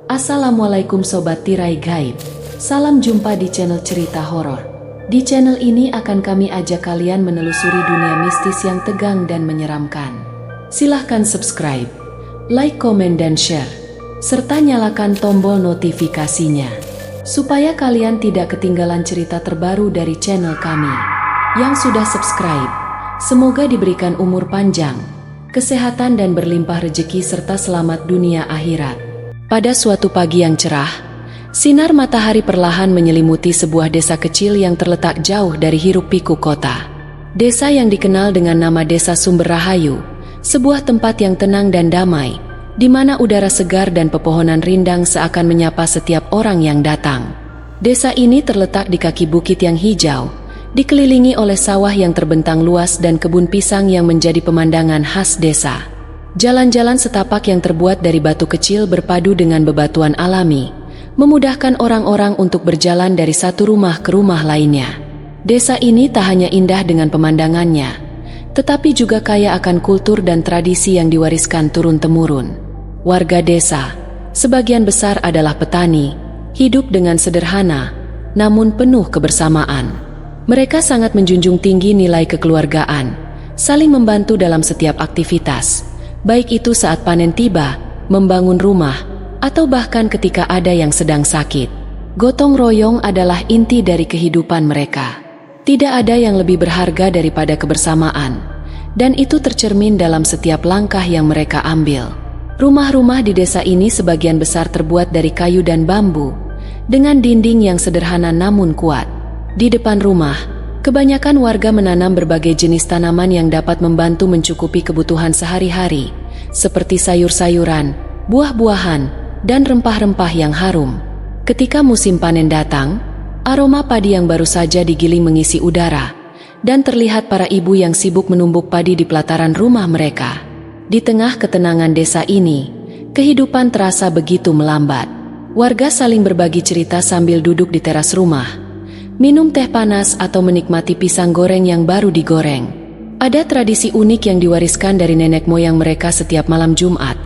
Assalamualaikum Sobat Tirai Gaib. Salam jumpa di channel cerita horor. Di channel ini akan kami ajak kalian menelusuri dunia mistis yang tegang dan menyeramkan. Silahkan subscribe, like, komen, dan share, serta nyalakan tombol notifikasinya, supaya kalian tidak ketinggalan cerita terbaru dari channel kami. Yang sudah subscribe, semoga diberikan umur panjang, kesehatan, dan berlimpah rezeki serta selamat dunia akhirat. Pada suatu pagi yang cerah, sinar matahari perlahan menyelimuti sebuah desa kecil yang terletak jauh dari hiruk-pikuk kota. Desa yang dikenal dengan nama Desa Sumber Rahayu, sebuah tempat yang tenang dan damai, di mana udara segar dan pepohonan rindang seakan menyapa setiap orang yang datang. Desa ini terletak di kaki bukit yang hijau, dikelilingi oleh sawah yang terbentang luas dan kebun pisang yang menjadi pemandangan khas desa. Jalan-jalan setapak yang terbuat dari batu kecil berpadu dengan bebatuan alami, memudahkan orang-orang untuk berjalan dari satu rumah ke rumah lainnya. Desa ini tak hanya indah dengan pemandangannya, tetapi juga kaya akan kultur dan tradisi yang diwariskan turun-temurun. Warga desa, sebagian besar adalah petani, hidup dengan sederhana, namun penuh kebersamaan. Mereka sangat menjunjung tinggi nilai kekeluargaan, saling membantu dalam setiap aktivitas, baik itu saat panen tiba, membangun rumah, atau bahkan ketika ada yang sedang sakit. Gotong royong adalah inti dari kehidupan mereka. Tidak ada yang lebih berharga daripada kebersamaan, dan itu tercermin dalam setiap langkah yang mereka ambil. Rumah-rumah di desa ini sebagian besar terbuat dari kayu dan bambu, dengan dinding yang sederhana namun kuat. Di depan rumah, kebanyakan warga menanam berbagai jenis tanaman yang dapat membantu mencukupi kebutuhan sehari-hari, seperti sayur-sayuran, buah-buahan, dan rempah-rempah yang harum. Ketika musim panen datang, aroma padi yang baru saja digiling mengisi udara, dan terlihat para ibu yang sibuk menumbuk padi di pelataran rumah mereka. Di tengah ketenangan desa ini, kehidupan terasa begitu melambat. Warga saling berbagi cerita sambil duduk di teras rumah, minum teh panas atau menikmati pisang goreng yang baru digoreng. Ada tradisi unik yang diwariskan dari nenek moyang mereka. Setiap malam Jumat,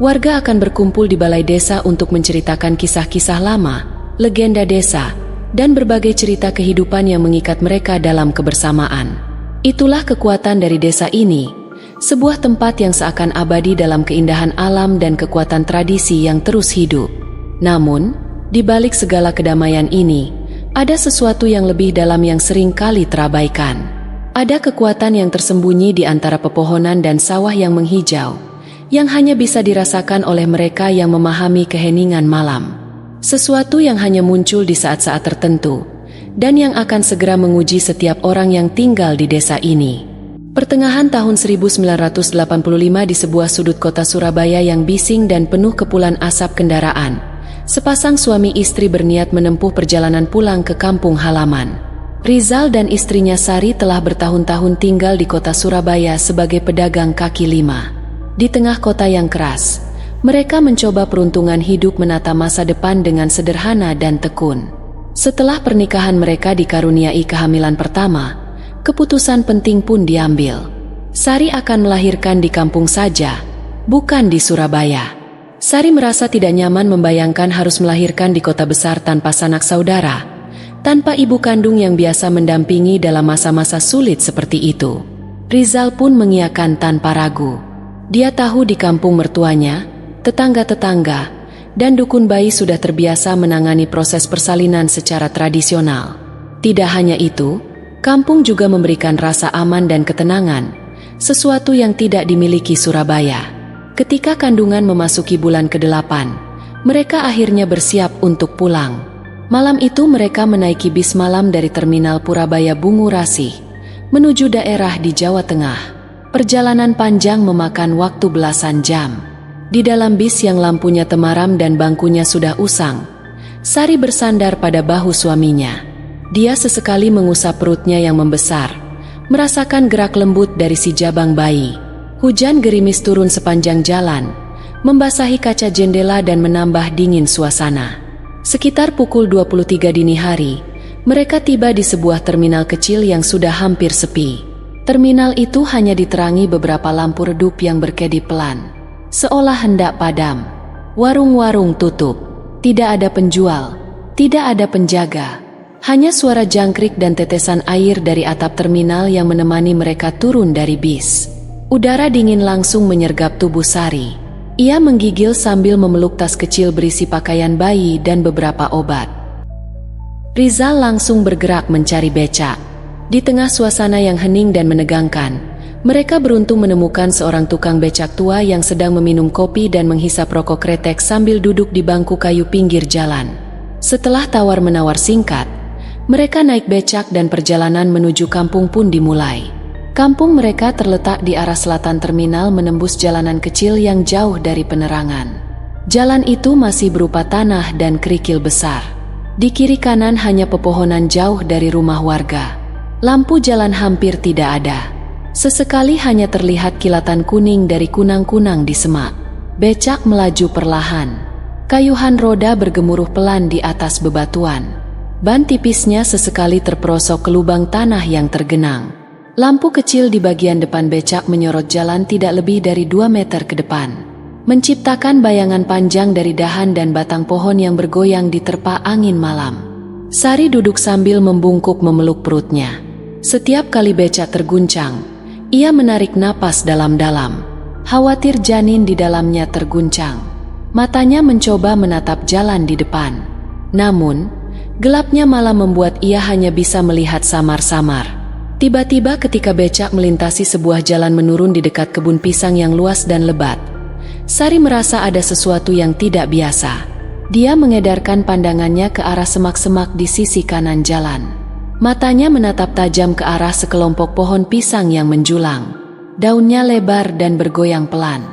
warga akan berkumpul di balai desa untuk menceritakan kisah-kisah lama, legenda desa, dan berbagai cerita kehidupan yang mengikat mereka dalam kebersamaan. Itulah kekuatan dari desa ini, sebuah tempat yang seakan abadi dalam keindahan alam dan kekuatan tradisi yang terus hidup. Namun, di balik segala kedamaian ini, ada sesuatu yang lebih dalam yang sering kali terabaikan. Ada kekuatan yang tersembunyi di antara pepohonan dan sawah yang menghijau, yang hanya bisa dirasakan oleh mereka yang memahami keheningan malam. Sesuatu yang hanya muncul di saat-saat tertentu, dan yang akan segera menguji setiap orang yang tinggal di desa ini. Pertengahan tahun 1985 di sebuah sudut kota Surabaya yang bising dan penuh kepulan asap kendaraan, sepasang suami istri berniat menempuh perjalanan pulang ke kampung halaman. Rizal dan istrinya Sari telah bertahun-tahun tinggal di kota Surabaya sebagai pedagang kaki lima. Di tengah kota yang keras, mereka mencoba peruntungan hidup menata masa depan dengan sederhana dan tekun. Setelah pernikahan mereka dikaruniai kehamilan pertama, keputusan penting pun diambil. Sari akan melahirkan di kampung saja, bukan di Surabaya. Sari merasa tidak nyaman membayangkan harus melahirkan di kota besar tanpa sanak saudara, tanpa ibu kandung yang biasa mendampingi dalam masa-masa sulit seperti itu. Rizal pun mengiyakan tanpa ragu. Dia tahu di kampung mertuanya, tetangga-tetangga, dan dukun bayi sudah terbiasa menangani proses persalinan secara tradisional. Tidak hanya itu, kampung juga memberikan rasa aman dan ketenangan, sesuatu yang tidak dimiliki Surabaya. Ketika kandungan memasuki bulan ke-8, mereka akhirnya bersiap untuk pulang. Malam itu mereka menaiki bis malam dari terminal Purabaya Bungu Rasih menuju daerah di Jawa Tengah. Perjalanan panjang memakan waktu belasan jam. Di dalam bis yang lampunya temaram dan bangkunya sudah usang, Sari bersandar pada bahu suaminya. Dia sesekali mengusap perutnya yang membesar, merasakan gerak lembut dari si jabang bayi. Hujan gerimis turun sepanjang jalan, membasahi kaca jendela dan menambah dingin suasana. Sekitar pukul 23 dini hari, mereka tiba di sebuah terminal kecil yang sudah hampir sepi. Terminal itu hanya diterangi beberapa lampu redup yang berkedip pelan, seolah hendak padam. Warung-warung tutup. Tidak ada penjual. Tidak ada penjaga. Hanya suara jangkrik dan tetesan air dari atap terminal yang menemani mereka turun dari bis. Udara dingin langsung menyergap tubuh Sari. Ia menggigil sambil memeluk tas kecil berisi pakaian bayi dan beberapa obat. Rizal langsung bergerak mencari becak. Di tengah suasana yang hening dan menegangkan, mereka beruntung menemukan seorang tukang becak tua yang sedang meminum kopi dan menghisap rokok kretek sambil duduk di bangku kayu pinggir jalan. Setelah tawar-menawar singkat, mereka naik becak dan perjalanan menuju kampung pun dimulai. Kampung mereka terletak di arah selatan terminal menembus jalanan kecil yang jauh dari penerangan. Jalan itu masih berupa tanah dan kerikil besar. Di kiri kanan hanya pepohonan jauh dari rumah warga. Lampu jalan hampir tidak ada. Sesekali hanya terlihat kilatan kuning dari kunang-kunang di semak. Becak melaju perlahan. Kayuhan roda bergemuruh pelan di atas bebatuan. Ban tipisnya sesekali terperosok ke lubang tanah yang tergenang. Lampu kecil di bagian depan becak menyorot jalan tidak lebih dari 2 meter ke depan, menciptakan bayangan panjang dari dahan dan batang pohon yang bergoyang diterpa angin malam. Sari duduk sambil membungkuk memeluk perutnya. Setiap kali becak terguncang, ia menarik napas dalam-dalam. Khawatir janin di dalamnya terguncang. Matanya mencoba menatap jalan di depan. Namun, gelapnya malah membuat ia hanya bisa melihat samar-samar. Tiba-tiba ketika becak melintasi sebuah jalan menurun di dekat kebun pisang yang luas dan lebat, Sari merasa ada sesuatu yang tidak biasa. Dia mengedarkan pandangannya ke arah semak-semak di sisi kanan jalan. Matanya menatap tajam ke arah sekelompok pohon pisang yang menjulang. Daunnya lebar dan bergoyang pelan.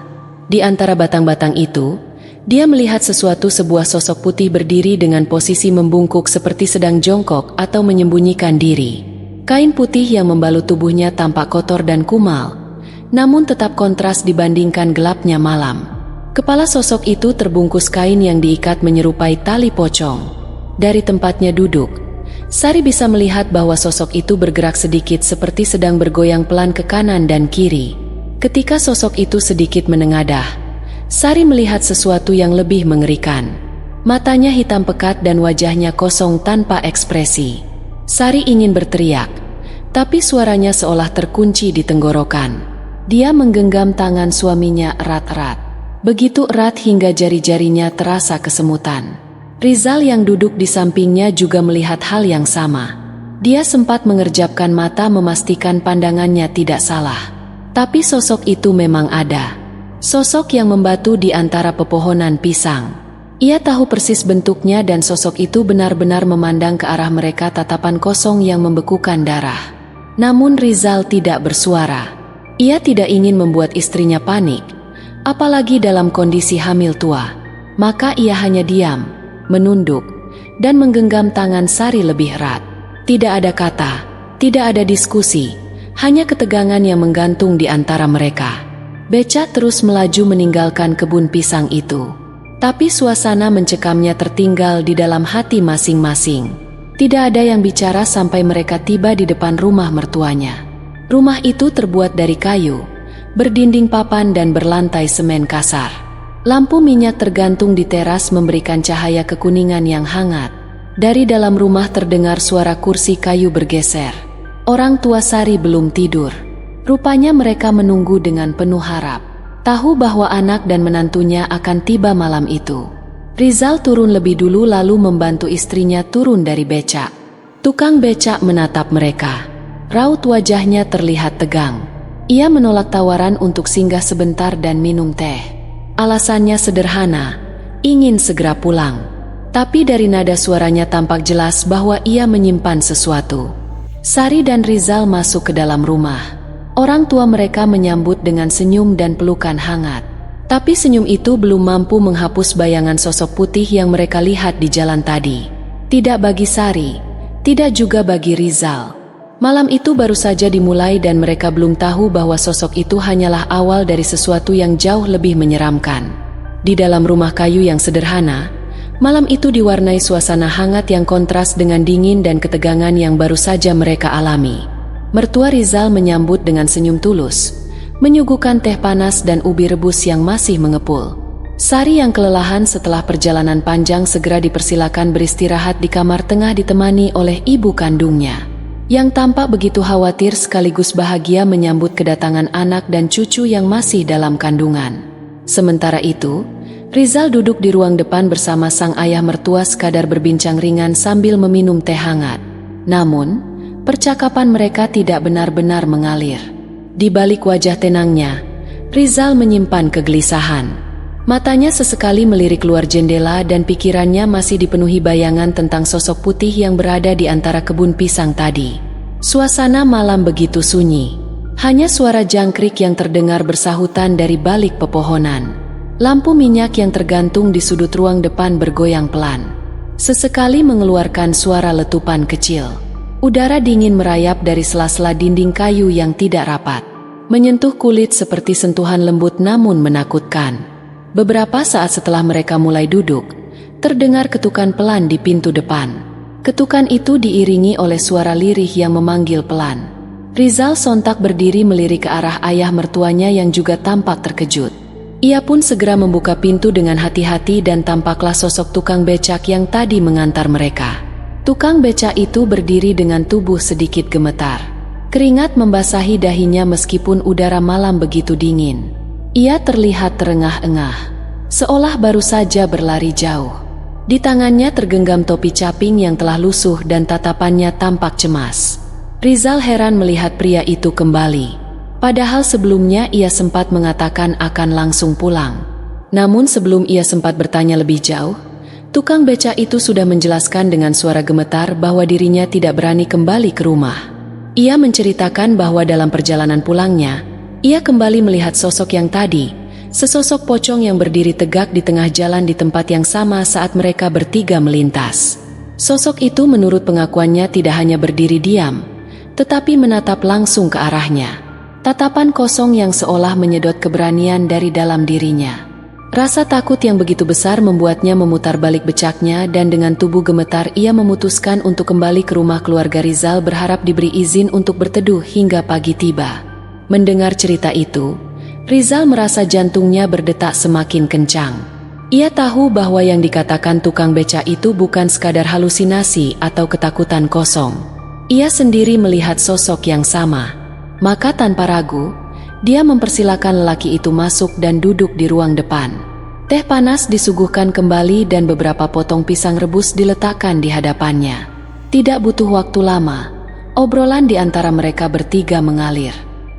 Di antara batang-batang itu, dia melihat sebuah sosok putih berdiri dengan posisi membungkuk seperti sedang jongkok atau menyembunyikan diri. Kain putih yang membalut tubuhnya tampak kotor dan kumal, namun tetap kontras dibandingkan gelapnya malam. Kepala sosok itu terbungkus kain yang diikat menyerupai tali pocong. Dari tempatnya duduk, Sari bisa melihat bahwa sosok itu bergerak sedikit seperti sedang bergoyang pelan ke kanan dan kiri. Ketika sosok itu sedikit menengadah, Sari melihat sesuatu yang lebih mengerikan. Matanya hitam pekat dan wajahnya kosong tanpa ekspresi. Sari ingin berteriak, tapi suaranya seolah terkunci di tenggorokan. Dia menggenggam tangan suaminya erat-erat. Begitu erat hingga jari-jarinya terasa kesemutan. Rizal yang duduk di sampingnya juga melihat hal yang sama. Dia sempat mengerjapkan mata memastikan pandangannya tidak salah. Tapi sosok itu memang ada. Sosok yang membatu di antara pepohonan pisang. Ia tahu persis bentuknya dan sosok itu benar-benar memandang ke arah mereka tatapan kosong yang membekukan darah. Namun Rizal tidak bersuara. Ia tidak ingin membuat istrinya panik, apalagi dalam kondisi hamil tua. Maka ia hanya diam, menunduk, dan menggenggam tangan Sari lebih erat. Tidak ada kata, tidak ada diskusi, hanya ketegangan yang menggantung di antara mereka. Becak terus melaju meninggalkan kebun pisang itu. Tapi suasana mencekamnya tertinggal di dalam hati masing-masing. Tidak ada yang bicara sampai mereka tiba di depan rumah mertuanya. Rumah itu terbuat dari kayu, berdinding papan dan berlantai semen kasar. Lampu minyak tergantung di teras memberikan cahaya kekuningan yang hangat. Dari dalam rumah terdengar suara kursi kayu bergeser. Orang tua Sari belum tidur. Rupanya mereka menunggu dengan penuh harap. Tahu bahwa anak dan menantunya akan tiba malam itu. Rizal turun lebih dulu lalu membantu istrinya turun dari becak. Tukang becak menatap mereka. Raut wajahnya terlihat tegang. Ia menolak tawaran untuk singgah sebentar dan minum teh. Alasannya sederhana, ingin segera pulang. Tapi dari nada suaranya tampak jelas bahwa ia menyimpan sesuatu. Sari dan Rizal masuk ke dalam rumah. Orang tua mereka menyambut dengan senyum dan pelukan hangat. Tapi senyum itu belum mampu menghapus bayangan sosok putih yang mereka lihat di jalan tadi. Tidak bagi Sari, tidak juga bagi Rizal. Malam itu baru saja dimulai dan mereka belum tahu bahwa sosok itu hanyalah awal dari sesuatu yang jauh lebih menyeramkan. Di dalam rumah kayu yang sederhana, malam itu diwarnai suasana hangat yang kontras dengan dingin dan ketegangan yang baru saja mereka alami. Mertua Rizal menyambut dengan senyum tulus, menyuguhkan teh panas dan ubi rebus yang masih mengepul. Sari yang kelelahan setelah perjalanan panjang segera dipersilakan beristirahat di kamar tengah ditemani oleh ibu kandungnya, yang tampak begitu khawatir sekaligus bahagia menyambut kedatangan anak dan cucu yang masih dalam kandungan. Sementara itu, Rizal duduk di ruang depan bersama sang ayah mertua sekadar berbincang ringan sambil meminum teh hangat. Namun, percakapan mereka tidak benar-benar mengalir. Di balik wajah tenangnya, Rizal menyimpan kegelisahan. Matanya sesekali melirik keluar jendela dan pikirannya masih dipenuhi bayangan tentang sosok putih yang berada di antara kebun pisang tadi. Suasana malam begitu sunyi. Hanya suara jangkrik yang terdengar bersahutan dari balik pepohonan. Lampu minyak yang tergantung di sudut ruang depan bergoyang pelan. Sesekali mengeluarkan suara letupan kecil. Udara dingin merayap dari sela-sela dinding kayu yang tidak rapat, menyentuh kulit seperti sentuhan lembut namun menakutkan. Beberapa saat setelah mereka mulai duduk, terdengar ketukan pelan di pintu depan. Ketukan itu diiringi oleh suara lirih yang memanggil pelan. Rizal sontak berdiri melirik ke arah ayah mertuanya yang juga tampak terkejut. Ia pun segera membuka pintu dengan hati-hati dan tampaklah sosok tukang becak yang tadi mengantar mereka. Tukang becak itu berdiri dengan tubuh sedikit gemetar. Keringat membasahi dahinya meskipun udara malam begitu dingin. Ia terlihat terengah-engah, seolah baru saja berlari jauh. Di tangannya tergenggam topi caping yang telah lusuh dan tatapannya tampak cemas. Rizal heran melihat pria itu kembali. Padahal sebelumnya ia sempat mengatakan akan langsung pulang. Namun sebelum ia sempat bertanya lebih jauh, tukang beca itu sudah menjelaskan dengan suara gemetar bahwa dirinya tidak berani kembali ke rumah. Ia menceritakan bahwa dalam perjalanan pulangnya, ia kembali melihat sosok yang tadi, sesosok pocong yang berdiri tegak di tengah jalan di tempat yang sama saat mereka bertiga melintas. Sosok itu menurut pengakuannya tidak hanya berdiri diam, tetapi menatap langsung ke arahnya. Tatapan kosong yang seolah menyedot keberanian dari dalam dirinya. Rasa takut yang begitu besar membuatnya memutar balik becaknya dan dengan tubuh gemetar ia memutuskan untuk kembali ke rumah keluarga Rizal berharap diberi izin untuk berteduh hingga pagi tiba. Mendengar cerita itu, Rizal merasa jantungnya berdetak semakin kencang. Ia tahu bahwa yang dikatakan tukang beca itu bukan sekadar halusinasi atau ketakutan kosong. Ia sendiri melihat sosok yang sama. Maka tanpa ragu, dia mempersilakan lelaki itu masuk dan duduk di ruang depan. Teh panas disuguhkan kembali dan beberapa potong pisang rebus diletakkan di hadapannya. Tidak butuh waktu lama, obrolan di antara mereka bertiga mengalir.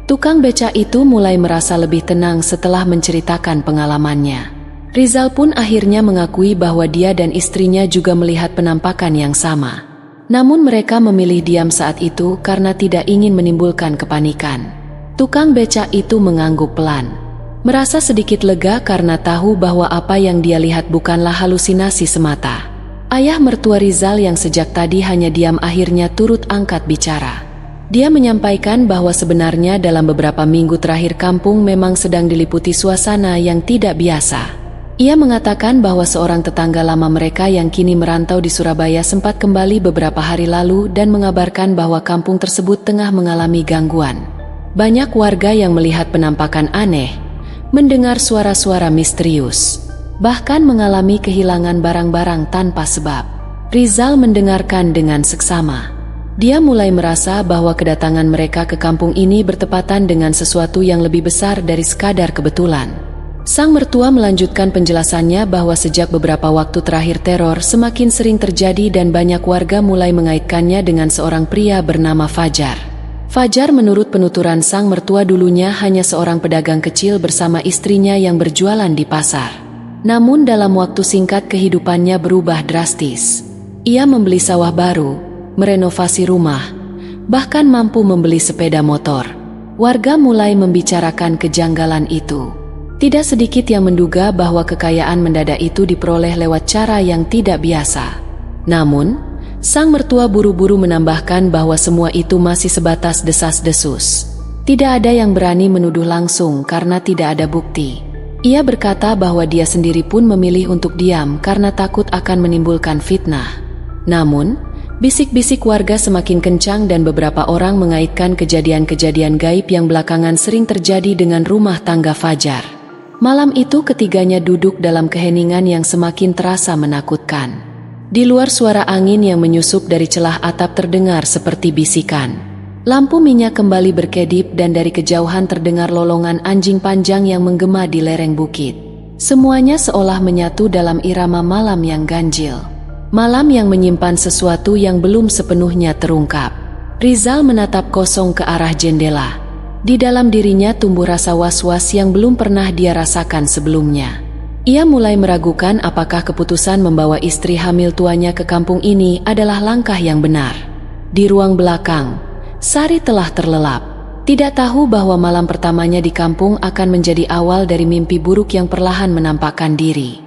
Tukang beca itu mulai merasa lebih tenang setelah menceritakan pengalamannya. Rizal pun akhirnya mengakui bahwa dia dan istrinya juga melihat penampakan yang sama. Namun mereka memilih diam saat itu karena tidak ingin menimbulkan kepanikan. Tukang beca itu mengangguk pelan. Merasa sedikit lega karena tahu bahwa apa yang dia lihat bukanlah halusinasi semata. Ayah mertua Rizal yang sejak tadi hanya diam akhirnya turut angkat bicara. Dia menyampaikan bahwa sebenarnya dalam beberapa minggu terakhir kampung memang sedang diliputi suasana yang tidak biasa. Ia mengatakan bahwa seorang tetangga lama mereka yang kini merantau di Surabaya sempat kembali beberapa hari lalu dan mengabarkan bahwa kampung tersebut tengah mengalami gangguan. Banyak warga yang melihat penampakan aneh, mendengar suara-suara misterius, bahkan mengalami kehilangan barang-barang tanpa sebab. Rizal mendengarkan dengan seksama. Dia mulai merasa bahwa kedatangan mereka ke kampung ini bertepatan dengan sesuatu yang lebih besar dari sekadar kebetulan. Sang mertua melanjutkan penjelasannya bahwa sejak beberapa waktu terakhir teror semakin sering terjadi dan banyak warga mulai mengaitkannya dengan seorang pria bernama Fajar. Fajar menurut penuturan sang mertua dulunya hanya seorang pedagang kecil bersama istrinya yang berjualan di pasar. Namun dalam waktu singkat kehidupannya berubah drastis. Ia membeli sawah baru, merenovasi rumah, bahkan mampu membeli sepeda motor. Warga mulai membicarakan kejanggalan itu. Tidak sedikit yang menduga bahwa kekayaan mendadak itu diperoleh lewat cara yang tidak biasa. Namun, sang mertua buru-buru menambahkan bahwa semua itu masih sebatas desas-desus. Tidak ada yang berani menuduh langsung karena tidak ada bukti. Ia berkata bahwa dia sendiri pun memilih untuk diam karena takut akan menimbulkan fitnah. Namun, bisik-bisik warga semakin kencang dan beberapa orang mengaitkan kejadian-kejadian gaib yang belakangan sering terjadi dengan rumah tangga Fajar. Malam itu ketiganya duduk dalam keheningan yang semakin terasa menakutkan. Di luar suara angin yang menyusup dari celah atap terdengar seperti bisikan. Lampu minyak kembali berkedip dan dari kejauhan terdengar lolongan anjing panjang yang menggema di lereng bukit. Semuanya seolah menyatu dalam irama malam yang ganjil. Malam yang menyimpan sesuatu yang belum sepenuhnya terungkap. Rizal menatap kosong ke arah jendela. Di dalam dirinya tumbuh rasa was-was yang belum pernah dia rasakan sebelumnya. Ia mulai meragukan apakah keputusan membawa istri hamil tuanya ke kampung ini adalah langkah yang benar. Di ruang belakang, Sari telah terlelap. Tidak tahu bahwa malam pertamanya di kampung akan menjadi awal dari mimpi buruk yang perlahan menampakkan diri.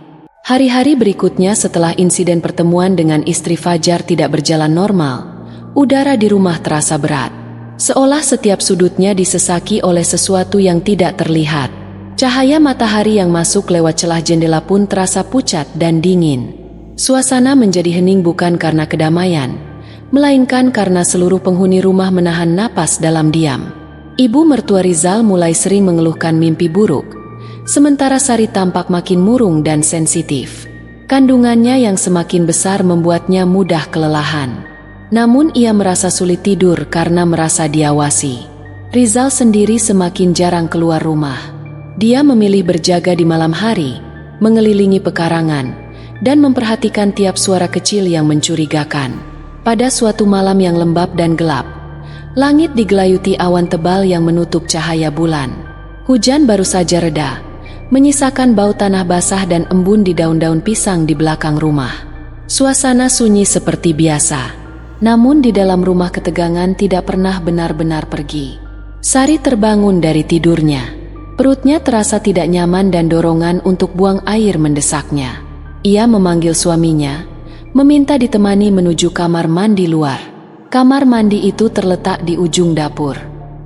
Hari-hari berikutnya setelah insiden pertemuan dengan istri Fajar tidak berjalan normal, udara di rumah terasa berat. Seolah setiap sudutnya disesaki oleh sesuatu yang tidak terlihat. Cahaya matahari yang masuk lewat celah jendela pun terasa pucat dan dingin. Suasana menjadi hening bukan karena kedamaian, melainkan karena seluruh penghuni rumah menahan napas dalam diam. Ibu mertua Rizal mulai sering mengeluhkan mimpi buruk, sementara Sari tampak makin murung dan sensitif. Kandungannya yang semakin besar membuatnya mudah kelelahan. Namun ia merasa sulit tidur karena merasa diawasi. Rizal sendiri semakin jarang keluar rumah. Dia memilih berjaga di malam hari, mengelilingi pekarangan, dan memperhatikan tiap suara kecil yang mencurigakan. Pada suatu malam yang lembab dan gelap, langit digelayuti awan tebal yang menutup cahaya bulan. Hujan baru saja reda, menyisakan bau tanah basah dan embun di daun-daun pisang di belakang rumah. Suasana sunyi seperti biasa, namun di dalam rumah ketegangan tidak pernah benar-benar pergi. Sari terbangun dari tidurnya. Perutnya terasa tidak nyaman dan dorongan untuk buang air mendesaknya. Ia memanggil suaminya, meminta ditemani menuju kamar mandi luar. Kamar mandi itu terletak di ujung dapur.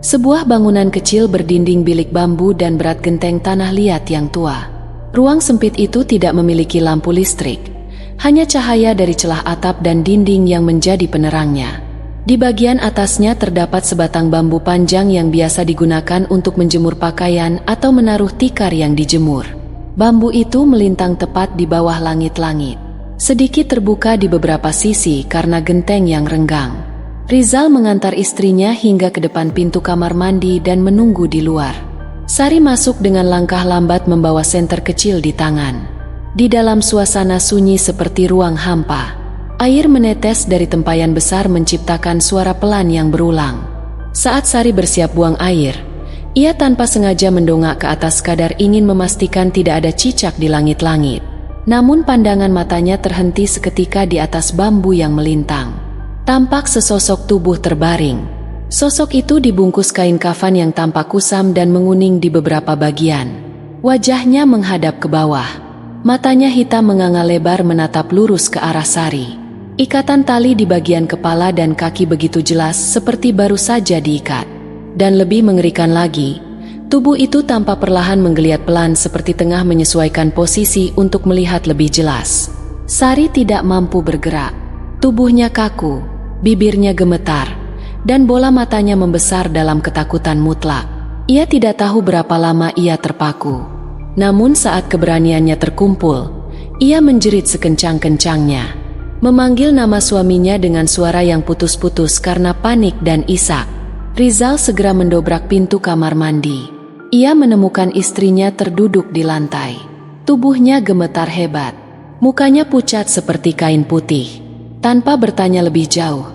Sebuah bangunan kecil berdinding bilik bambu dan berat genteng tanah liat yang tua. Ruang sempit itu tidak memiliki lampu listrik, hanya cahaya dari celah atap dan dinding yang menjadi penerangnya. Di bagian atasnya terdapat sebatang bambu panjang yang biasa digunakan untuk menjemur pakaian atau menaruh tikar yang dijemur. Bambu itu melintang tepat di bawah langit-langit, sedikit terbuka di beberapa sisi karena genteng yang renggang. Rizal mengantar istrinya hingga ke depan pintu kamar mandi dan menunggu di luar. Sari masuk dengan langkah lambat membawa senter kecil di tangan. Di dalam suasana sunyi seperti ruang hampa, air menetes dari tempayan besar menciptakan suara pelan yang berulang. Saat Sari bersiap buang air, ia tanpa sengaja mendongak ke atas kadar ingin memastikan tidak ada cicak di langit-langit. Namun pandangan matanya terhenti seketika di atas bambu yang melintang. Tampak sesosok tubuh terbaring. Sosok itu dibungkus kain kafan yang tampak kusam dan menguning di beberapa bagian. Wajahnya menghadap ke bawah. Matanya hitam menganga lebar menatap lurus ke arah Sari. Ikatan tali di bagian kepala dan kaki begitu jelas seperti baru saja diikat. Dan lebih mengerikan lagi, tubuh itu tampak perlahan menggeliat pelan seperti tengah menyesuaikan posisi untuk melihat lebih jelas. Sari tidak mampu bergerak. Tubuhnya kaku, bibirnya gemetar, dan bola matanya membesar dalam ketakutan mutlak. Ia tidak tahu berapa lama ia terpaku. Namun saat keberaniannya terkumpul, ia menjerit sekencang-kencangnya. Memanggil nama suaminya dengan suara yang putus-putus karena panik dan isak. Rizal segera mendobrak pintu kamar mandi. Ia menemukan istrinya terduduk di lantai. Tubuhnya gemetar hebat. Mukanya pucat seperti kain putih. Tanpa bertanya lebih jauh,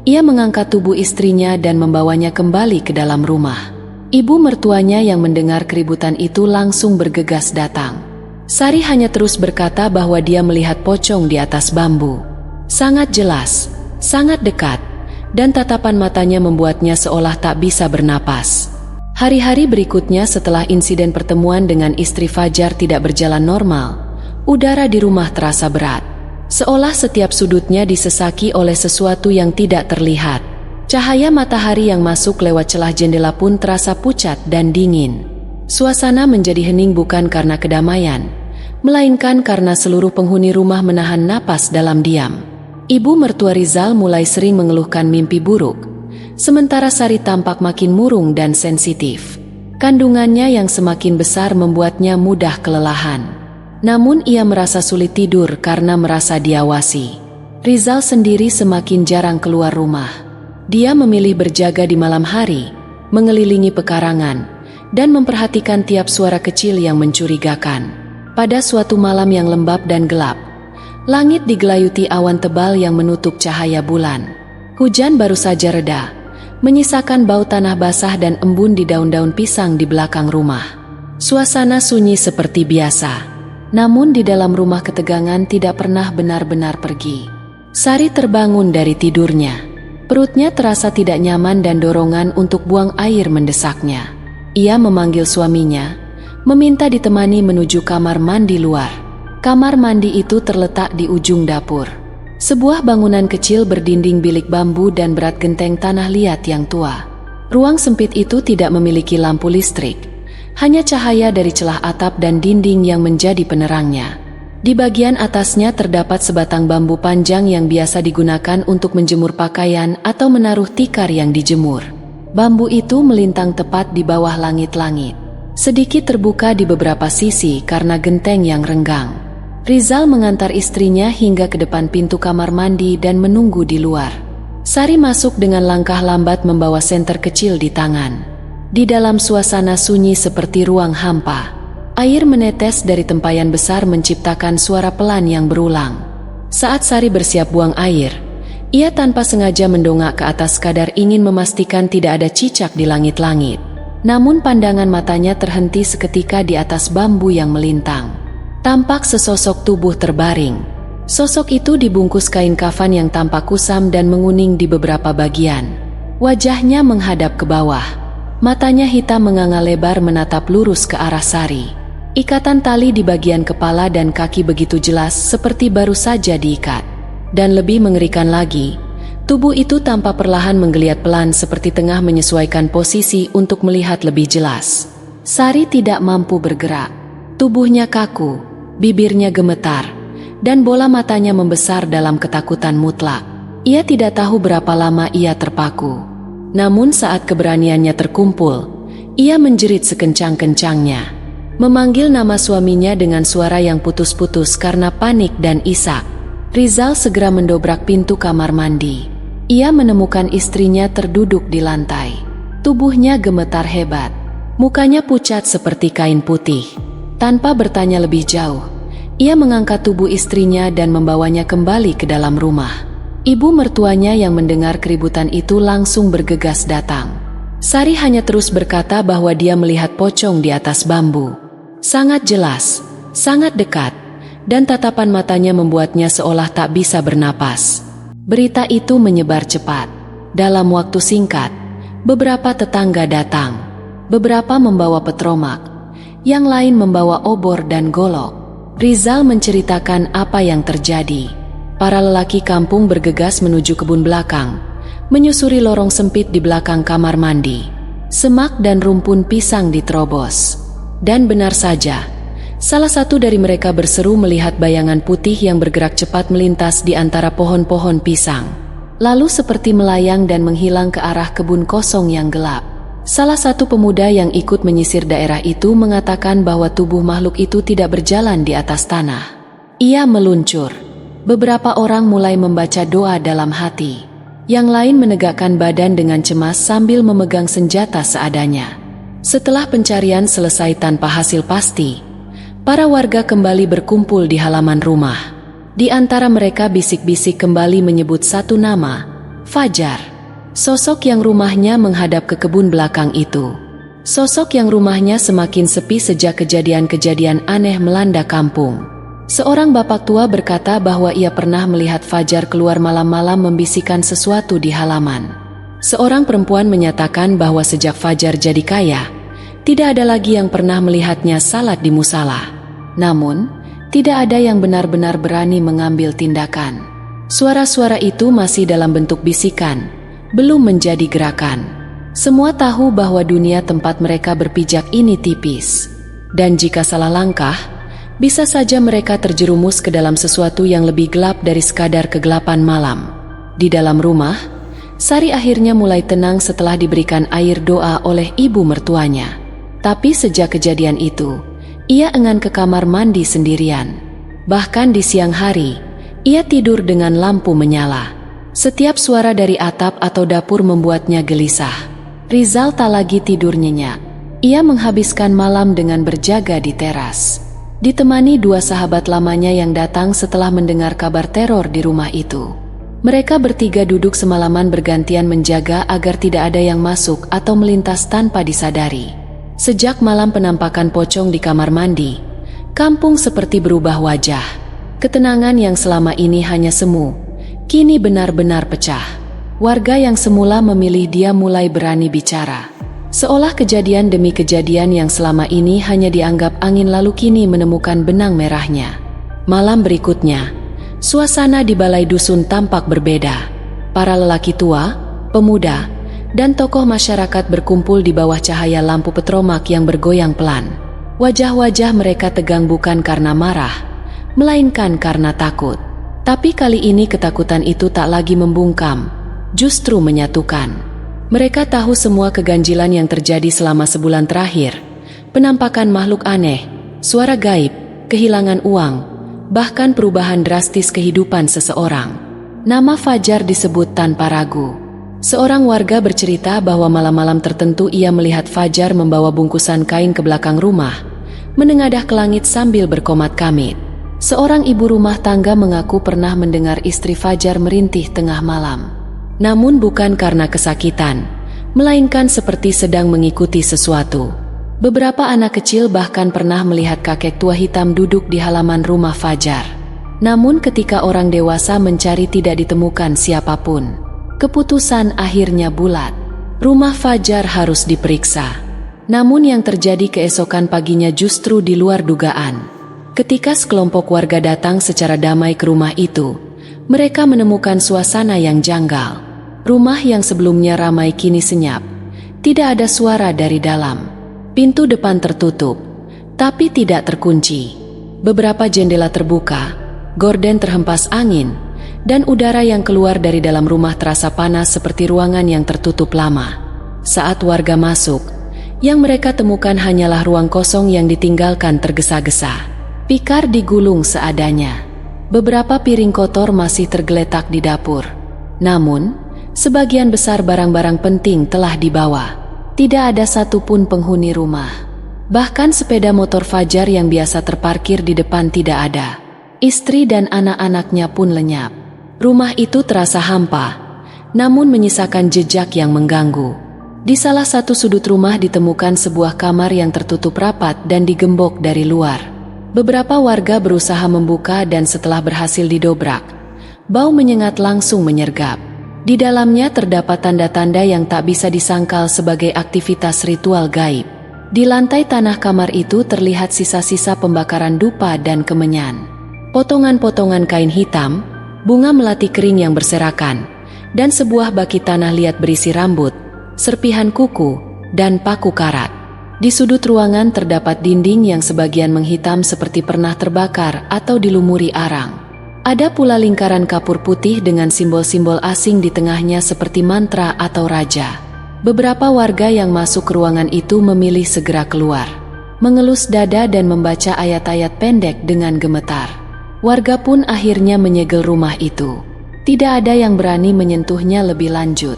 ia mengangkat tubuh istrinya dan membawanya kembali ke dalam rumah. Ibu mertuanya yang mendengar keributan itu langsung bergegas datang. Sari hanya terus berkata bahwa dia melihat pocong di atas bambu. Sangat jelas, sangat dekat, dan tatapan matanya membuatnya seolah tak bisa bernapas. Hari-hari berikutnya setelah insiden pertemuan dengan istri Fajar tidak berjalan normal, udara di rumah terasa berat. Seolah setiap sudutnya disesaki oleh sesuatu yang tidak terlihat. Cahaya matahari yang masuk lewat celah jendela pun terasa pucat dan dingin. Suasana menjadi hening bukan karena kedamaian, melainkan karena seluruh penghuni rumah menahan napas dalam diam. Ibu mertua Rizal mulai sering mengeluhkan mimpi buruk, sementara Sari tampak makin murung dan sensitif. Kandungannya yang semakin besar membuatnya mudah kelelahan. Namun ia merasa sulit tidur karena merasa diawasi. Rizal sendiri semakin jarang keluar rumah. Dia memilih berjaga di malam hari, mengelilingi pekarangan, dan memperhatikan tiap suara kecil yang mencurigakan. Pada suatu malam yang lembab dan gelap, langit digelayuti awan tebal yang menutup cahaya bulan. Hujan baru saja reda, menyisakan bau tanah basah dan embun di daun-daun pisang di belakang rumah. Suasana sunyi seperti biasa. Namun di dalam rumah ketegangan tidak pernah benar-benar pergi. Sari terbangun dari tidurnya. Perutnya terasa tidak nyaman dan dorongan untuk buang air mendesaknya. Ia memanggil suaminya, meminta ditemani menuju kamar mandi luar. Kamar mandi itu terletak di ujung dapur. Sebuah bangunan kecil berdinding bilik bambu dan berat genteng tanah liat yang tua. Ruang sempit itu tidak memiliki lampu listrik. Hanya cahaya dari celah atap dan dinding yang menjadi penerangnya. Di bagian atasnya terdapat sebatang bambu panjang yang biasa digunakan untuk menjemur pakaian atau menaruh tikar yang dijemur. Bambu itu melintang tepat di bawah langit-langit. Sedikit terbuka di beberapa sisi karena genteng yang renggang. Rizal mengantar istrinya hingga ke depan pintu kamar mandi dan menunggu di luar. Sari masuk dengan langkah lambat membawa senter kecil di tangan. Di dalam suasana sunyi seperti ruang hampa, air menetes dari tempayan besar menciptakan suara pelan yang berulang. Saat Sari bersiap buang air, ia tanpa sengaja mendongak ke atas kadar ingin memastikan tidak ada cicak di langit-langit. Namun pandangan matanya terhenti seketika di atas bambu yang melintang. Tampak sesosok tubuh terbaring. Sosok itu dibungkus kain kafan yang tampak kusam dan menguning di beberapa bagian. Wajahnya menghadap ke bawah. Matanya hitam menganga lebar menatap lurus ke arah Sari. Ikatan tali di bagian kepala dan kaki begitu jelas seperti baru saja diikat. Dan lebih mengerikan lagi, tubuh itu tampak perlahan menggeliat pelan seperti tengah menyesuaikan posisi untuk melihat lebih jelas. Sari tidak mampu bergerak. Tubuhnya kaku, bibirnya gemetar, dan bola matanya membesar dalam ketakutan mutlak. Ia tidak tahu berapa lama ia terpaku. Namun saat keberaniannya terkumpul, ia menjerit sekencang-kencangnya. Memanggil nama suaminya dengan suara yang putus-putus karena panik dan isak. Rizal segera mendobrak pintu kamar mandi. Ia menemukan istrinya terduduk di lantai. Tubuhnya gemetar hebat. Mukanya pucat seperti kain putih. Tanpa bertanya lebih jauh, ia mengangkat tubuh istrinya dan membawanya kembali ke dalam rumah. Ibu mertuanya yang mendengar keributan itu langsung bergegas datang. Sari hanya terus berkata bahwa dia melihat pocong di atas bambu. Sangat jelas, sangat dekat, dan tatapan matanya membuatnya seolah tak bisa bernapas. Berita itu menyebar cepat. Dalam waktu singkat, beberapa tetangga datang. Beberapa membawa petromak, yang lain membawa obor dan golok. Rizal menceritakan apa yang terjadi. Para lelaki kampung bergegas menuju kebun belakang, menyusuri lorong sempit di belakang kamar mandi. Semak dan rumpun pisang diterobos. Dan benar saja, salah satu dari mereka berseru melihat bayangan putih yang bergerak cepat melintas di antara pohon-pohon pisang. Lalu seperti melayang dan menghilang ke arah kebun kosong yang gelap. Salah satu pemuda yang ikut menyisir daerah itu mengatakan bahwa tubuh makhluk itu tidak berjalan di atas tanah. Ia meluncur. Beberapa orang mulai membaca doa dalam hati. Yang lain menegakkan badan dengan cemas sambil memegang senjata seadanya. Setelah pencarian selesai tanpa hasil pasti, para warga kembali berkumpul di halaman rumah. Di antara mereka bisik-bisik kembali menyebut satu nama, Fajar. Sosok yang rumahnya menghadap ke kebun belakang itu. Sosok yang rumahnya semakin sepi sejak kejadian-kejadian aneh melanda kampung. Seorang bapak tua berkata bahwa ia pernah melihat Fajar keluar malam-malam membisikkan sesuatu di halaman. Seorang perempuan menyatakan bahwa sejak Fajar jadi kaya, tidak ada lagi yang pernah melihatnya salat di musala. Namun, tidak ada yang benar-benar berani mengambil tindakan. Suara-suara itu masih dalam bentuk bisikan, belum menjadi gerakan. Semua tahu bahwa dunia tempat mereka berpijak ini tipis. Dan jika salah langkah, bisa saja mereka terjerumus ke dalam sesuatu yang lebih gelap dari sekadar kegelapan malam. Di dalam rumah, Sari akhirnya mulai tenang setelah diberikan air doa oleh ibu mertuanya. Tapi sejak kejadian itu, ia enggan ke kamar mandi sendirian. Bahkan di siang hari, ia tidur dengan lampu menyala. Setiap suara dari atap atau dapur membuatnya gelisah. Rizal tak lagi tidur nyenyak. Ia menghabiskan malam dengan berjaga di teras. Ditemani dua sahabat lamanya yang datang setelah mendengar kabar teror di rumah itu. Mereka bertiga duduk semalaman bergantian menjaga agar tidak ada yang masuk atau melintas tanpa disadari. Sejak malam penampakan pocong di kamar mandi, kampung seperti berubah wajah. Ketenangan yang selama ini hanya semu, kini benar-benar pecah. Warga yang semula memilih dia mulai berani bicara. Seolah kejadian demi kejadian yang selama ini hanya dianggap angin lalu kini menemukan benang merahnya. Malam berikutnya, suasana di balai dusun tampak berbeda. Para lelaki tua, pemuda, dan tokoh masyarakat berkumpul di bawah cahaya lampu petromak yang bergoyang pelan. Wajah-wajah mereka tegang bukan karena marah, melainkan karena takut. Tapi kali ini ketakutan itu tak lagi membungkam, justru menyatukan. Mereka tahu semua keganjilan yang terjadi selama sebulan terakhir. Penampakan makhluk aneh, suara gaib, kehilangan uang, bahkan perubahan drastis kehidupan seseorang. Nama Fajar disebut tanpa ragu. Seorang warga bercerita bahwa malam-malam tertentu ia melihat Fajar membawa bungkusan kain ke belakang rumah, menengadah ke langit sambil berkomat kamit. Seorang ibu rumah tangga mengaku pernah mendengar istri Fajar merintih tengah malam. Namun bukan karena kesakitan, melainkan seperti sedang mengikuti sesuatu. Beberapa anak kecil bahkan pernah melihat kakek tua hitam duduk di halaman rumah Fajar. Namun ketika orang dewasa mencari tidak ditemukan siapapun. Keputusan akhirnya bulat. Rumah Fajar harus diperiksa. Namun yang terjadi keesokan paginya justru di luar dugaan. Ketika sekelompok warga datang secara damai ke rumah itu, mereka menemukan suasana yang janggal. Rumah yang sebelumnya ramai kini senyap. Tidak ada suara dari dalam. Pintu depan tertutup, tapi tidak terkunci. Beberapa jendela terbuka, gorden terhempas angin, dan udara yang keluar dari dalam rumah terasa panas seperti ruangan yang tertutup lama. Saat warga masuk, yang mereka temukan hanyalah ruang kosong yang ditinggalkan tergesa-gesa. Pikar digulung seadanya. Beberapa piring kotor masih tergeletak di dapur. Namun, sebagian besar barang-barang penting telah dibawa. Tidak ada satupun penghuni rumah. Bahkan sepeda motor Fajar yang biasa terparkir di depan tidak ada. Istri dan anak-anaknya pun lenyap. Rumah itu terasa hampa, namun menyisakan jejak yang mengganggu. Di salah satu sudut rumah ditemukan sebuah kamar yang tertutup rapat dan digembok dari luar. Beberapa warga berusaha membuka dan setelah berhasil didobrak, bau menyengat langsung menyergap. Di dalamnya terdapat tanda-tanda yang tak bisa disangkal sebagai aktivitas ritual gaib. Di lantai tanah kamar itu terlihat sisa-sisa pembakaran dupa dan kemenyan. Potongan-potongan kain hitam, bunga melati kering yang berserakan, dan sebuah baki tanah liat berisi rambut, serpihan kuku, dan paku karat. Di sudut ruangan terdapat dinding yang sebagian menghitam seperti pernah terbakar atau dilumuri arang. Ada pula lingkaran kapur putih dengan simbol-simbol asing di tengahnya seperti mantra atau raja. Beberapa warga yang masuk ke ruangan itu memilih segera keluar, mengelus dada dan membaca ayat-ayat pendek dengan gemetar. Warga pun akhirnya menyegel rumah itu. Tidak ada yang berani menyentuhnya lebih lanjut.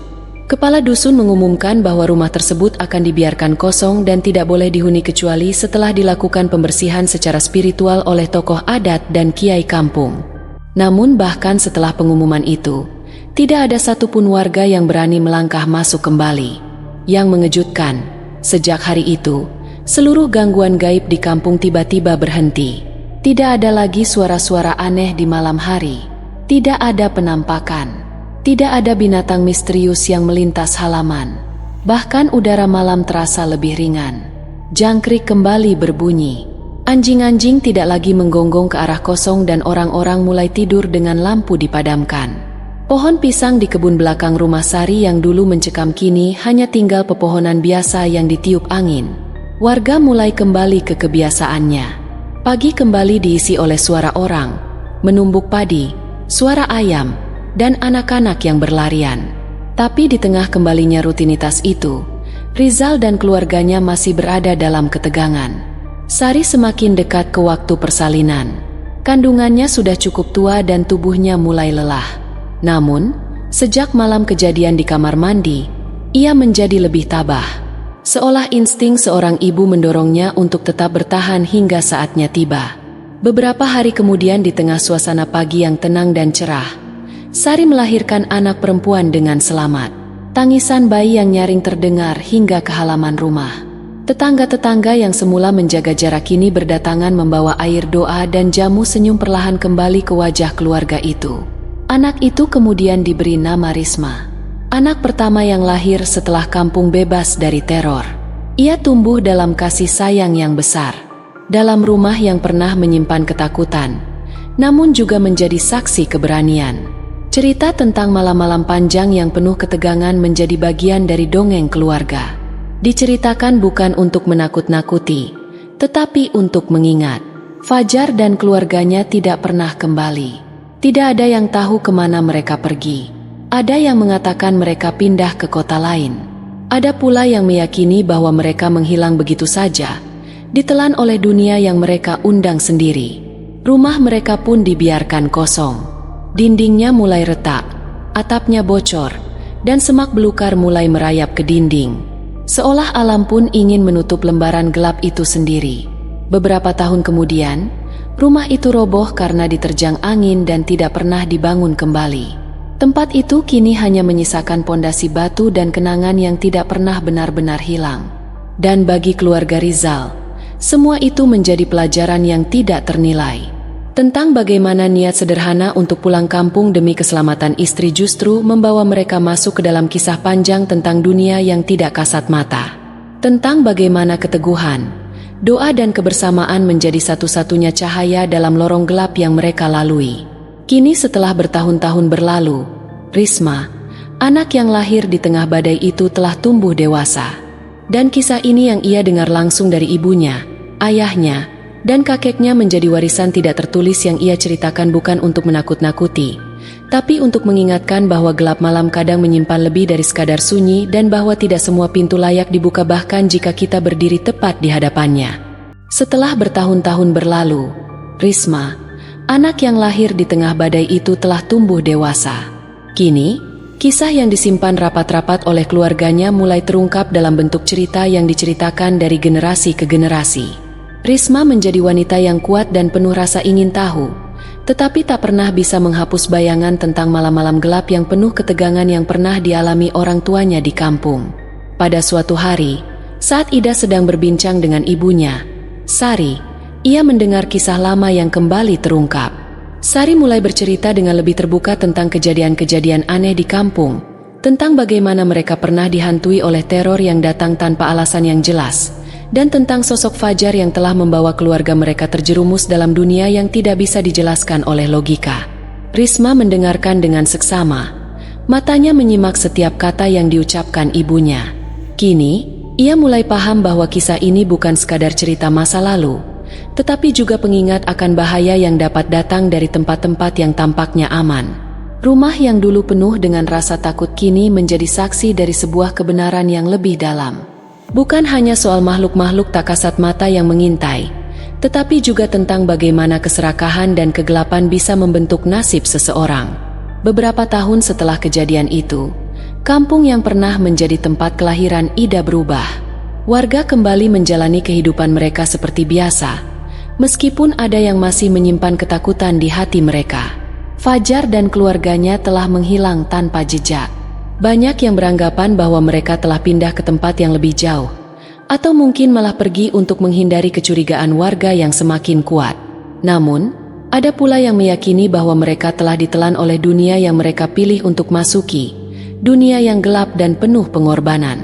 Kepala dusun mengumumkan bahwa rumah tersebut akan dibiarkan kosong dan tidak boleh dihuni kecuali setelah dilakukan pembersihan secara spiritual oleh tokoh adat dan kiai kampung. Namun bahkan setelah pengumuman itu, tidak ada satupun warga yang berani melangkah masuk kembali. Yang mengejutkan, sejak hari itu, seluruh gangguan gaib di kampung tiba-tiba berhenti. Tidak ada lagi suara-suara aneh di malam hari. Tidak ada penampakan. Tidak ada binatang misterius yang melintas halaman. Bahkan udara malam terasa lebih ringan. Jangkrik kembali berbunyi. Anjing-anjing tidak lagi menggonggong ke arah kosong dan orang-orang mulai tidur dengan lampu dipadamkan. Pohon pisang di kebun belakang rumah Sari yang dulu mencekam kini hanya tinggal pepohonan biasa yang ditiup angin. Warga mulai kembali ke kebiasaannya. Pagi kembali diisi oleh suara orang, menumbuk padi, suara ayam, dan anak-anak yang berlarian. Tapi di tengah kembalinya rutinitas itu, Rizal dan keluarganya masih berada dalam ketegangan. Sari semakin dekat ke waktu persalinan. Kandungannya sudah cukup tua dan tubuhnya mulai lelah. Namun, sejak malam kejadian di kamar mandi, ia menjadi lebih tabah. Seolah insting seorang ibu mendorongnya untuk tetap bertahan hingga saatnya tiba. Beberapa hari kemudian di tengah suasana pagi yang tenang dan cerah, Sari melahirkan anak perempuan dengan selamat. Tangisan bayi yang nyaring terdengar hingga ke halaman rumah. Tetangga-tetangga yang semula menjaga jarak kini berdatangan membawa air doa dan jamu senyum perlahan kembali ke wajah keluarga itu. Anak itu kemudian diberi nama Risma. Anak pertama yang lahir setelah kampung bebas dari teror. Ia tumbuh dalam kasih sayang yang besar. Dalam rumah yang pernah menyimpan ketakutan, namun juga menjadi saksi keberanian. Cerita tentang malam-malam panjang yang penuh ketegangan menjadi bagian dari dongeng keluarga. Diceritakan bukan untuk menakut-nakuti, tetapi untuk mengingat. Fajar dan keluarganya tidak pernah kembali. Tidak ada yang tahu kemana mereka pergi. Ada yang mengatakan mereka pindah ke kota lain. Ada pula yang meyakini bahwa mereka menghilang begitu saja, ditelan oleh dunia yang mereka undang sendiri. Rumah mereka pun dibiarkan kosong. Dindingnya mulai retak, atapnya bocor, dan semak belukar mulai merayap ke dinding. Seolah alam pun ingin menutup lembaran gelap itu sendiri. Beberapa tahun kemudian, rumah itu roboh karena diterjang angin dan tidak pernah dibangun kembali. Tempat itu kini hanya menyisakan pondasi batu dan kenangan yang tidak pernah benar-benar hilang. Dan bagi keluarga Rizal, semua itu menjadi pelajaran yang tidak ternilai. Tentang bagaimana niat sederhana untuk pulang kampung demi keselamatan istri justru membawa mereka masuk ke dalam kisah panjang tentang dunia yang tidak kasat mata. Tentang bagaimana keteguhan, doa dan kebersamaan menjadi satu-satunya cahaya dalam lorong gelap yang mereka lalui. Kini setelah bertahun-tahun berlalu, Risma, anak yang lahir di tengah badai itu telah tumbuh dewasa. Dan kisah ini yang ia dengar langsung dari ibunya, ayahnya, dan kakeknya menjadi warisan tidak tertulis yang ia ceritakan bukan untuk menakut-nakuti, tapi untuk mengingatkan bahwa gelap malam kadang menyimpan lebih dari sekadar sunyi dan bahwa tidak semua pintu layak dibuka bahkan jika kita berdiri tepat di hadapannya. Setelah bertahun-tahun berlalu, Risma, anak yang lahir di tengah badai itu telah tumbuh dewasa. Kini, kisah yang disimpan rapat-rapat oleh keluarganya mulai terungkap dalam bentuk cerita yang diceritakan dari generasi ke generasi. Risma menjadi wanita yang kuat dan penuh rasa ingin tahu, tetapi tak pernah bisa menghapus bayangan tentang malam-malam gelap yang penuh ketegangan yang pernah dialami orang tuanya di kampung. Pada suatu hari, saat Ida sedang berbincang dengan ibunya, Sari, ia mendengar kisah lama yang kembali terungkap. Sari mulai bercerita dengan lebih terbuka tentang kejadian-kejadian aneh di kampung, tentang bagaimana mereka pernah dihantui oleh teror yang datang tanpa alasan yang jelas, dan tentang sosok Fajar yang telah membawa keluarga mereka terjerumus dalam dunia yang tidak bisa dijelaskan oleh logika. Risma mendengarkan dengan seksama, matanya menyimak setiap kata yang diucapkan ibunya. Kini, ia mulai paham bahwa kisah ini bukan sekadar cerita masa lalu, tetapi juga pengingat akan bahaya yang dapat datang dari tempat-tempat yang tampaknya aman. Rumah yang dulu penuh dengan rasa takut kini menjadi saksi dari sebuah kebenaran yang lebih dalam. Bukan hanya soal makhluk-makhluk tak kasat mata yang mengintai, tetapi juga tentang bagaimana keserakahan dan kegelapan bisa membentuk nasib seseorang. Beberapa tahun setelah kejadian itu, kampung yang pernah menjadi tempat kelahiran Ida berubah. Warga kembali menjalani kehidupan mereka seperti biasa, meskipun ada yang masih menyimpan ketakutan di hati mereka. Fajar dan keluarganya telah menghilang tanpa jejak. Banyak yang beranggapan bahwa mereka telah pindah ke tempat yang lebih jauh, atau mungkin malah pergi untuk menghindari kecurigaan warga yang semakin kuat. Namun, ada pula yang meyakini bahwa mereka telah ditelan oleh dunia yang mereka pilih untuk masuki, dunia yang gelap dan penuh pengorbanan.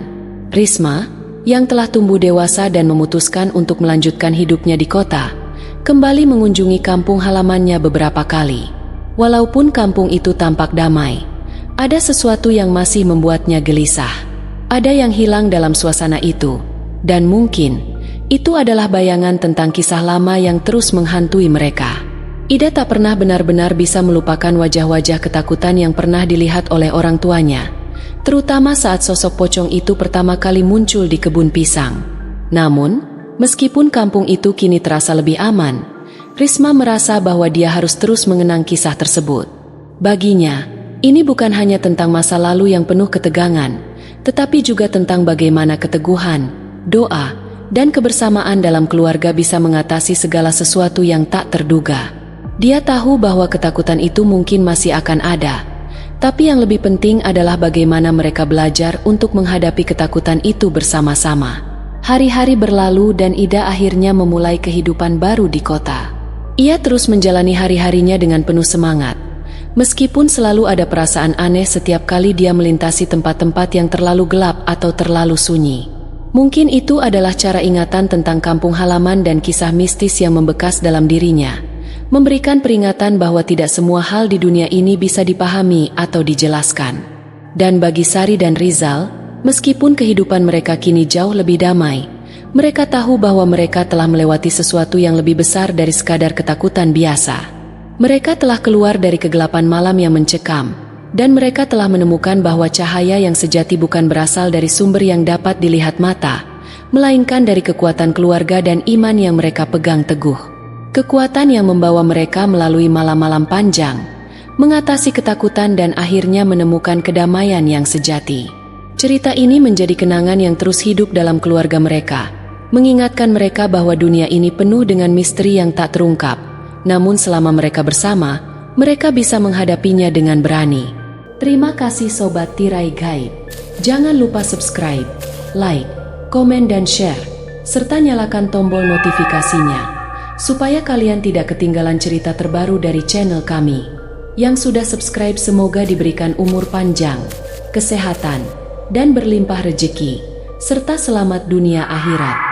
Risma, yang telah tumbuh dewasa dan memutuskan untuk melanjutkan hidupnya di kota, kembali mengunjungi kampung halamannya beberapa kali. Walaupun kampung itu tampak damai, ada sesuatu yang masih membuatnya gelisah. Ada yang hilang dalam suasana itu, dan mungkin itu adalah bayangan tentang kisah lama yang terus menghantui mereka. Ida tak pernah benar-benar bisa melupakan wajah-wajah ketakutan yang pernah dilihat oleh orang tuanya, terutama saat sosok pocong itu pertama kali muncul di kebun pisang. Namun, meskipun kampung itu kini terasa lebih aman, Risma merasa bahwa dia harus terus mengenang kisah tersebut. Baginya, ini bukan hanya tentang masa lalu yang penuh ketegangan, tetapi juga tentang bagaimana keteguhan, doa, dan kebersamaan dalam keluarga bisa mengatasi segala sesuatu yang tak terduga. Dia tahu bahwa ketakutan itu mungkin masih akan ada, tapi yang lebih penting adalah bagaimana mereka belajar untuk menghadapi ketakutan itu bersama-sama. Hari-hari berlalu dan Ida akhirnya memulai kehidupan baru di kota. Ia terus menjalani hari-harinya dengan penuh semangat. Meskipun selalu ada perasaan aneh setiap kali dia melintasi tempat-tempat yang terlalu gelap atau terlalu sunyi. Mungkin itu adalah cara ingatan tentang kampung halaman dan kisah mistis yang membekas dalam dirinya, memberikan peringatan bahwa tidak semua hal di dunia ini bisa dipahami atau dijelaskan. Dan bagi Sari dan Rizal, meskipun kehidupan mereka kini jauh lebih damai, mereka tahu bahwa mereka telah melewati sesuatu yang lebih besar dari sekadar ketakutan biasa. Mereka telah keluar dari kegelapan malam yang mencekam, dan mereka telah menemukan bahwa cahaya yang sejati bukan berasal dari sumber yang dapat dilihat mata, melainkan dari kekuatan keluarga dan iman yang mereka pegang teguh. Kekuatan yang membawa mereka melalui malam-malam panjang, mengatasi ketakutan dan akhirnya menemukan kedamaian yang sejati. Cerita ini menjadi kenangan yang terus hidup dalam keluarga mereka, mengingatkan mereka bahwa dunia ini penuh dengan misteri yang tak terungkap. Namun selama mereka bersama, mereka bisa menghadapinya dengan berani. Terima kasih Sobat Tirai Gaib. Jangan lupa subscribe, like, komen dan share, serta nyalakan tombol notifikasinya, supaya kalian tidak ketinggalan cerita terbaru dari channel kami. Yang sudah subscribe semoga diberikan umur panjang, kesehatan, dan berlimpah rejeki, serta selamat dunia akhirat.